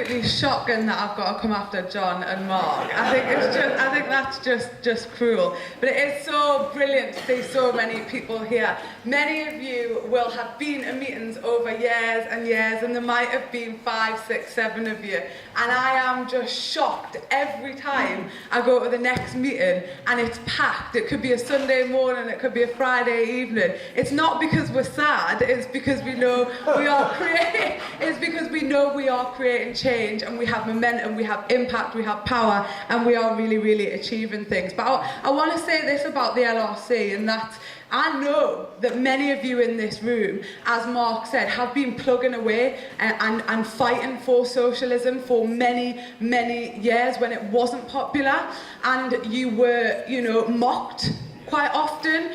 absolutely shocking that I've got to come after John and Mark. I think that's just cruel. But it is so brilliant to see so many people here. Many of you will have been at meetings over years and years, and there might have been 5, 6, 7 of you. And I am just shocked every time I go to the next meeting and it's packed. It could be a Sunday morning, it could be a Friday evening. It's not because we're sad, it's because we know we are creating, it's because we know we are creating change, and we have momentum, we have impact, we have power, and we are really, really achieving things. But I want to say this about the LRC, and that I know that many of you in this room, as Mark said, have been plugging away and fighting for socialism for many, many years when it wasn't popular, and you were, mocked quite often.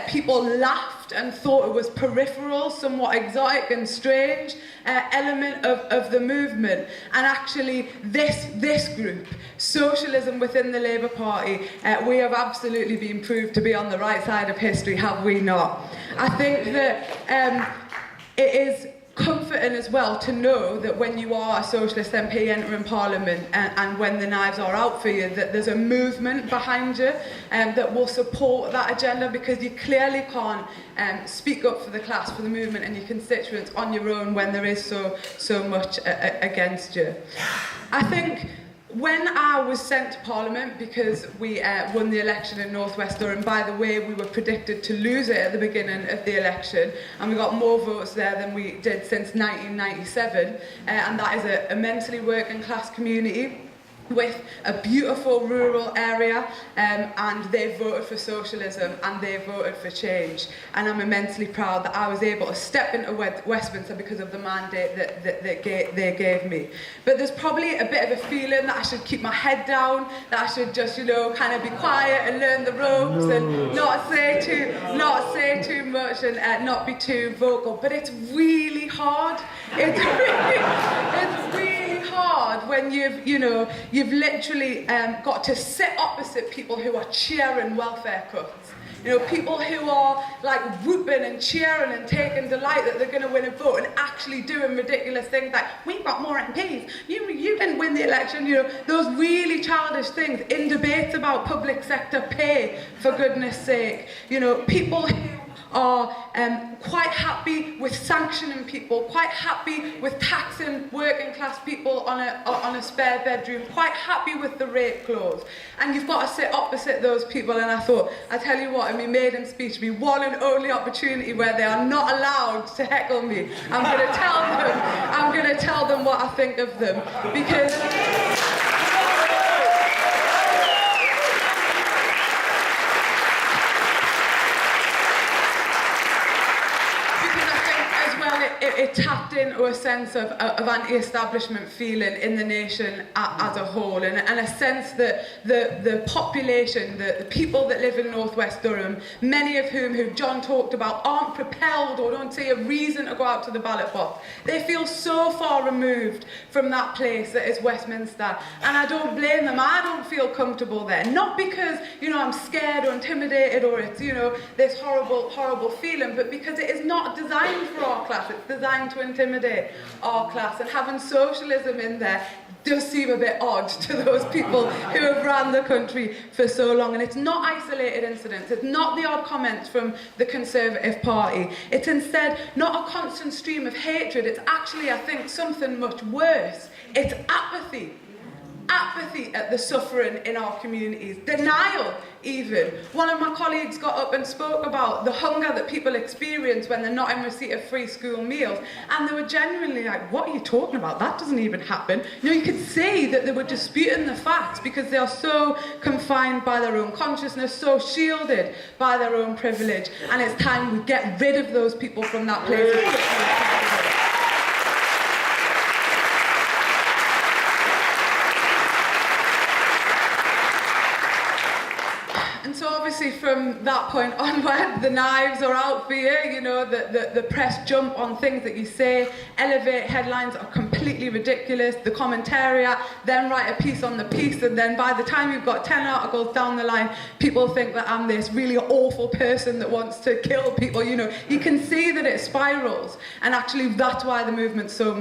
People laughed and thought it was peripheral, somewhat exotic and strange element of the movement. And actually, this group, socialism within the Labour Party, we have absolutely been proved to be on the right side of history, have we not? I think that it is comforting as well to know that when you are a socialist MP entering Parliament and when the knives are out for you, that there's a movement behind you that will support that agenda, because you clearly can't speak up for the class, for the movement and your constituents on your own when there is so much against you. I think when I was sent to Parliament, because we won the election in North West Durham, by the way, we were predicted to lose it at the beginning of the election, and we got more votes there than we did since 1997, and that is a immensely working class community with a beautiful rural area, and they voted for socialism and they voted for change. And I'm immensely proud that I was able to step into Westminster because of the mandate that they gave me. But there's probably a bit of a feeling that I should keep my head down, that I should just, kind of be quiet and learn the ropes and not say too much and not be too vocal. But it's really hard. It's really hard when you've literally got to sit opposite people who are cheering welfare cuts. People who are like whooping and cheering and taking delight that they're going to win a vote, and actually doing ridiculous things like, we've got more MPs, you didn't win the election, those really childish things in debates about public sector pay, for goodness sake. People who are quite happy with sanctioning people, quite happy with taxing working class people on a spare bedroom, quite happy with the rape clause. And you've got to sit opposite those people, and I thought, I tell you what, in my maiden speech, my one and only opportunity where they are not allowed to heckle me, I'm going to tell them what I think of them, because it tapped into a sense of anti-establishment feeling in the nation as a whole, and a sense that the population, the people that live in North West Durham, many of who John talked about, aren't propelled or don't see a reason to go out to the ballot box. They feel so far removed from that place that is Westminster, and I don't blame them. I don't feel comfortable there, not because I'm scared or intimidated or it's this horrible feeling, but because it is not designed for our class. It's designed to intimidate our class, and having socialism in there does seem a bit odd to those people who have ran the country for so long. And it's not isolated incidents, it's not the odd comments from the Conservative Party, it's instead not a constant stream of hatred, it's actually, I think, something much worse. It's apathy at the suffering in our communities, denial even. One of my colleagues got up and spoke about the hunger that people experience when they're not in receipt of free school meals, and they were genuinely like, what are you talking about? That doesn't even happen. You could see that they were disputing the facts because they are so confined by their own consciousness, so shielded by their own privilege, and it's time we get rid of those people from that place as quickly as possible. So obviously from that point onward, the knives are out for you, you know, the press jump on things that you say, elevate headlines are completely ridiculous, the commentariat then write a piece on the piece, and then by the time you've got 10 articles down the line, people think that I'm this really awful person that wants to kill people, you know. You can see that it spirals, and actually that's why the movement's so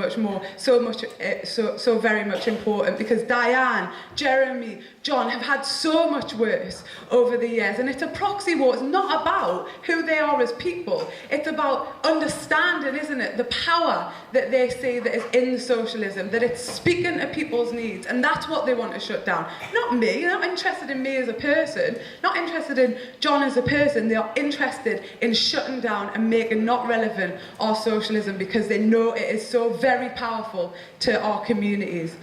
very much important, because Diane, Jeremy, John have had so much worse over the years, and it's a proxy war. It's not about who they are as people, it's about understanding, isn't it, the power that they see that is in socialism, that it's speaking to people's needs, and that's what they want to shut down. Not me, they're not interested in me as a person, not interested in John as a person, they are interested in shutting down and making not relevant our socialism, because they know it is so very powerful to our communities.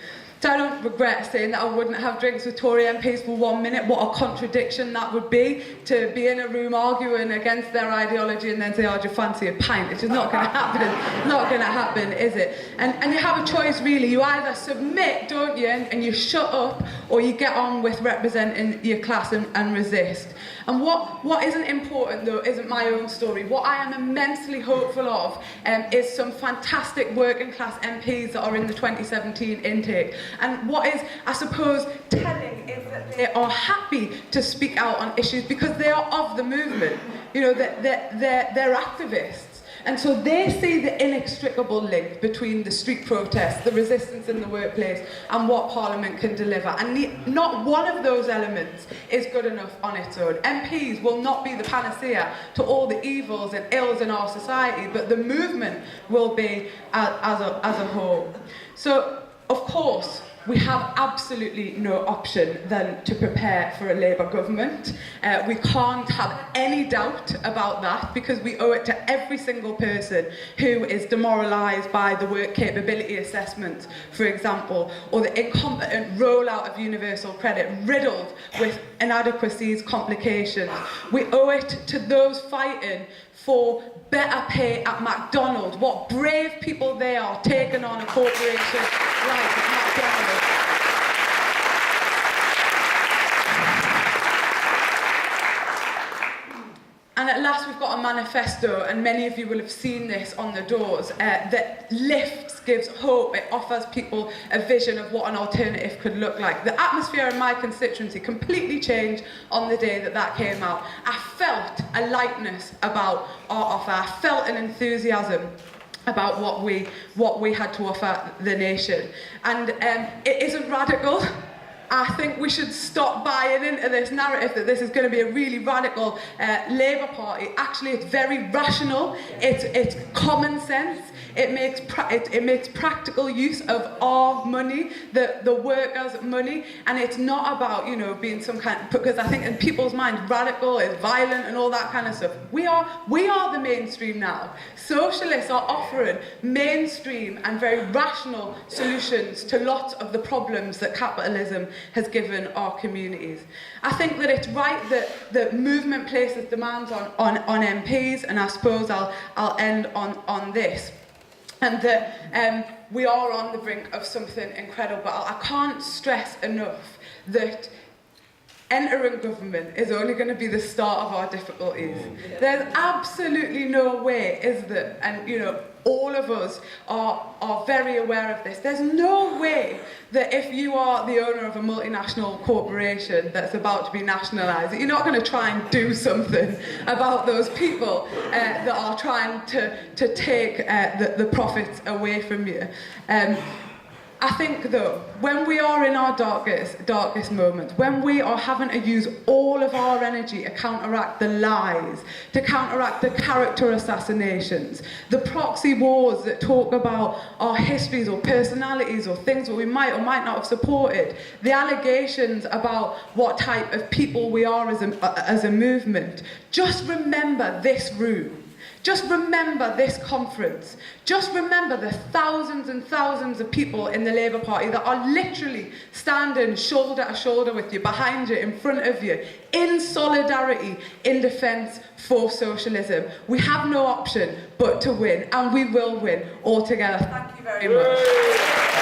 So I don't regret saying that I wouldn't have drinks with Tory MPs for 1 minute. What a contradiction that would be, to be in a room arguing against their ideology and then say, oh, do you fancy a pint? It's just not going to happen. It's not going to happen, is it? And you have a choice, really. You either submit, don't you, and you shut up, or you get on with representing your class and resist. And what isn't important, though, isn't my own story. What I am immensely hopeful of is some fantastic working class MPs that are in the 2017 intake. And what is, I suppose, telling is that they are happy to speak out on issues because they are of the movement. You know, they're activists. And so they see the inextricable link between the street protests, the resistance in the workplace, and what Parliament can deliver. And not one of those elements is good enough on its own. MPs will not be the panacea to all the evils and ills in our society, but the movement will be as a whole. So, of course, we have absolutely no option than to prepare for a Labour government. We can't have any doubt about that, because we owe it to every single person who is demoralised by the work capability assessment, for example, or the incompetent rollout of universal credit, riddled with inadequacies, complications. We owe it to those fighting for better pay at McDonald's. What brave people they are, taking on a corporation like McDonald's. And at last we've got a manifesto, and many of you will have seen this on the doors, that lifts, gives hope, it offers people a vision of what an alternative could look like. The atmosphere in my constituency completely changed on the day that came out. I felt a lightness about our offer, I felt an enthusiasm about what we had to offer the nation. And it isn't radical. I think we should stop buying into this narrative that this is going to be a really radical Labour Party. Actually, it's very rational. It's common sense. It makes practical use of our money, the workers' money, and it's not about, you know, being some kind. Because I think in people's minds, radical is violent and all that kind of stuff. We are the mainstream now. Socialists are offering mainstream and very rational solutions to lots of the problems that capitalism has given our communities. I think that it's right that the movement places demands on MPs, and I suppose I'll end on this. And that we are on the brink of something incredible. But I can't stress enough that entering government is only going to be the start of our difficulties. There's absolutely no way, is there? And, you know, all of us are very aware of this. There's no way that if you are the owner of a multinational corporation that's about to be nationalised, that you're not going to try and do something about those people that are trying to take the profits away from you. I think, though, when we are in our darkest moments, when we are having to use all of our energy to counteract the lies, to counteract the character assassinations, the proxy wars that talk about our histories or personalities or things that we might or might not have supported, the allegations about what type of people we are as a movement, just remember this room. Just remember this conference. Just remember the thousands and thousands of people in the Labour Party that are literally standing shoulder to shoulder with you, behind you, in front of you, in solidarity, in defence for socialism. We have no option but to win, and we will win all together. Thank you very much.